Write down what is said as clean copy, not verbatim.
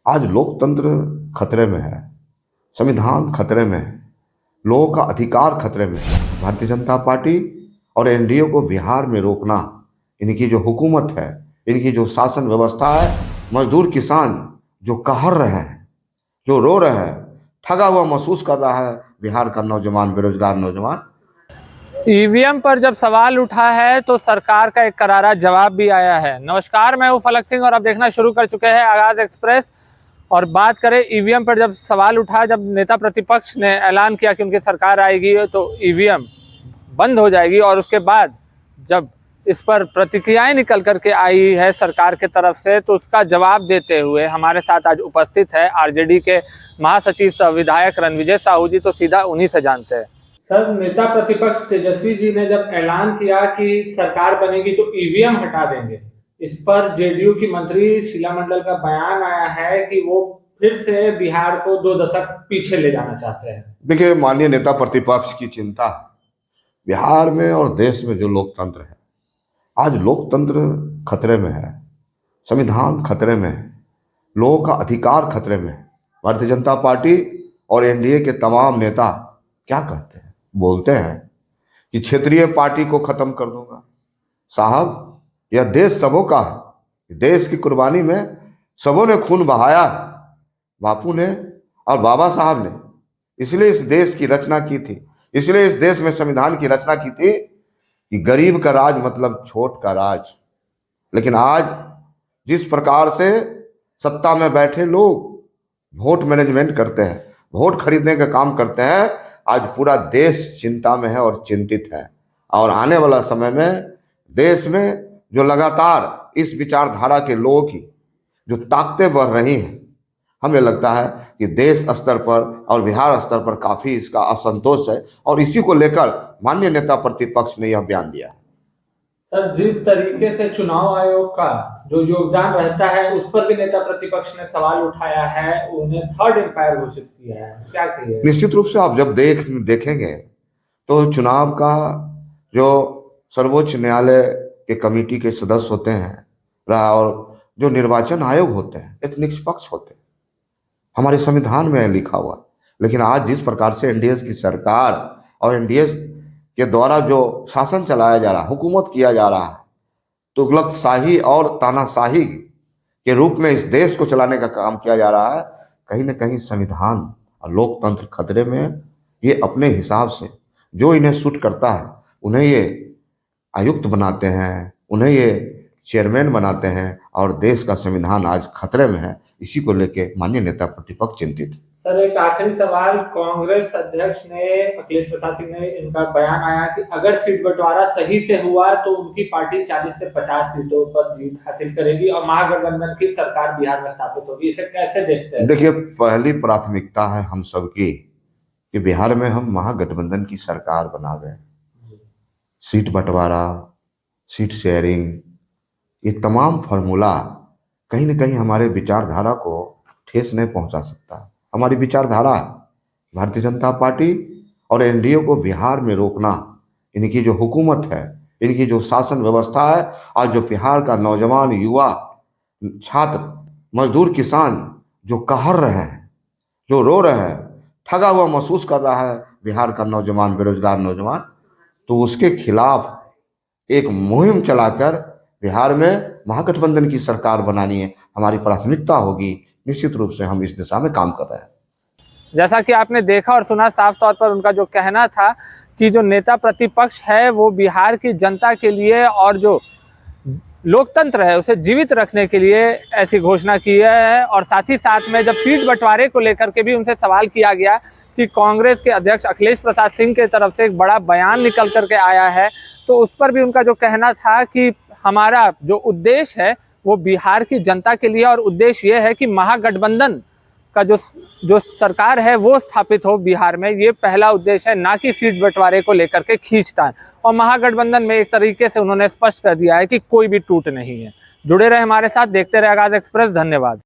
आज लोकतंत्र खतरे में है, संविधान खतरे में है, लोगों का अधिकार खतरे में है। भारतीय जनता पार्टी और एनडीए को बिहार में रोकना, इनकी जो हुकूमत है, इनकी जो शासन व्यवस्था है, मजदूर किसान जो कहर रहे हैं, जो रो रहे हैं, ठगा हुआ महसूस कर रहा है बिहार का नौजवान, बेरोजगार नौजवान। ईवीएम पर जब सवाल उठा है तो सरकार का एक करारा जवाब भी आया है। नमस्कार, मैं हूं फलक सिंह और आप देखना शुरू कर चुके हैं आगाज एक्सप्रेस। और बात करें ईवीएम पर जब सवाल उठा, जब नेता प्रतिपक्ष ने ऐलान किया कि उनकी सरकार आएगी तो ईवीएम बंद हो जाएगी, और उसके बाद जब इस पर प्रतिक्रियाएं निकल करके आई है सरकार के तरफ से, तो उसका जवाब देते हुए हमारे साथ आज उपस्थित है आरजेडी के महासचिव सह विधायक रणविजय साहू जी। तो सीधा उन्हीं से जानते हैं। सर, नेता प्रतिपक्ष तेजस्वी जी ने जब ऐलान किया कि सरकार बनेगी तो ईवीएम हटा देंगे, इस पर जेडीयू की मंत्री शीला मंडल का बयान आया है कि वो फिर से बिहार को 2 दशक पीछे ले जाना चाहते हैं। देखिए, माननीय नेता प्रतिपक्ष की चिंता बिहार में और देश में जो लोकतंत्र है, आज लोकतंत्र खतरे में है, संविधान खतरे में है, लोगों का अधिकार खतरे में है। भारतीय जनता पार्टी और एनडीए के तमाम नेता क्या कहते हैं, बोलते हैं कि क्षेत्रीय पार्टी को खत्म कर दूंगा। साहब, यह देश सबों का है, देश की कुर्बानी में सबों ने खून बहाया, बापू ने और बाबा साहब ने, इसलिए इस देश की रचना की थी, इसलिए इस देश में संविधान की रचना की थी कि गरीब का राज मतलब छोट का राज। लेकिन आज जिस प्रकार से सत्ता में बैठे लोग वोट मैनेजमेंट करते हैं, वोट खरीदने का काम करते हैं, आज पूरा देश चिंता में है और चिंतित है। और आने वाला समय में देश में जो लगातार इस विचारधारा के लोगों की जो ताकतें बढ़ रही हैं, हमें लगता है कि देश स्तर पर और बिहार स्तर पर काफ़ी इसका असंतोष है, और इसी को लेकर माननीय नेता प्रतिपक्ष ने यह बयान दिया है। सर, जिस तरीके से चुनाव आयोग का जो योगदान रहता है उस पर भी नेता प्रतिपक्ष ने सवाल उठाया है, उन्हें थर्ड एम्पायर घोषित किया है, क्या कहिए? निश्चित रूप से आप जब देखेंगे तो चुनाव का जो सर्वोच्च न्यायालय के कमेटी के सदस्य होते हैं और जो निर्वाचन आयोग होते हैं, एक निष्पक्ष होते हैं, हमारे संविधान में लिखा हुआ। लेकिन आज जिस प्रकार से एनडीए की सरकार और एनडीए के द्वारा जो शासन चलाया जा रहा, हुकूमत किया जा रहा है, तुगलकशाही और तानाशाही के रूप में इस देश को चलाने का काम किया जा रहा है, कहीं ना कहीं संविधान और लोकतंत्र खतरे में है। ये अपने हिसाब से जो इन्हें सूट करता है उन्हें ये आयुक्त बनाते हैं, उन्हें ये चेयरमैन बनाते हैं, और देश का संविधान आज खतरे में है। इसी को लेके माननीय नेता प्रतिपक्ष चिंतित है। सर, एक आखिरी सवाल, कांग्रेस अध्यक्ष ने, अखिलेश प्रसाद सिंह ने, इनका बयान आया कि अगर सीट बंटवारा सही से हुआ तो उनकी पार्टी 40 से 50 सीटों पर जीत हासिल करेगी और महागठबंधन की सरकार बिहार में स्थापित होगी। इसे कैसे देखते हैं? देखिए, पहली प्राथमिकता है हम सबकी कि बिहार में हम महागठबंधन की सरकार बना दें। सीट बंटवारा, सीट शेयरिंग, ये तमाम फार्मूला कहीं ना कहीं हमारे विचारधारा को ठेस नहीं पहुंचा सकता। हमारी विचारधारा भारतीय जनता पार्टी और एनडीए को बिहार में रोकना, इनकी जो हुकूमत है, इनकी जो शासन व्यवस्था है, आज जो बिहार का नौजवान, युवा, छात्र, मजदूर किसान जो कहर रहे हैं, जो रो रहे हैं, ठगा हुआ महसूस कर रहा है बिहार का नौजवान, बेरोजगार नौजवान, तो उसके खिलाफ एक मुहिम चलाकर बिहार में महागठबंधन की सरकार बनानी है, हमारी प्राथमिकता होगी। निश्चित रूप से हम इस दिशा में काम कर रहे हैं। जैसा कि आपने देखा और सुना, साफ तौर पर उनका जो कहना था कि जो नेता प्रतिपक्ष है वो बिहार की जनता के लिए और जो लोकतंत्र है उसे जीवित रखने के लिए ऐसी घोषणा की है। और साथ ही साथ में जब सीट बंटवारे को लेकर के भी उनसे सवाल किया गया कि कांग्रेस के अध्यक्ष अखिलेश प्रसाद सिंह के तरफ से एक बड़ा बयान निकल करके आया है, तो उस पर भी उनका जो कहना था कि हमारा जो उद्देश्य है वो बिहार की जनता के लिए, और उद्देश्य ये है कि महागठबंधन का जो सरकार है वो स्थापित हो बिहार में। ये पहला उद्देश्य है, ना कि सीट बंटवारे को लेकर के खींचतान। और महागठबंधन में एक तरीके से उन्होंने स्पष्ट कर दिया है कि कोई भी टूट नहीं है। जुड़े रहे हमारे साथ, देखते रहे आगाज एक्सप्रेस। धन्यवाद।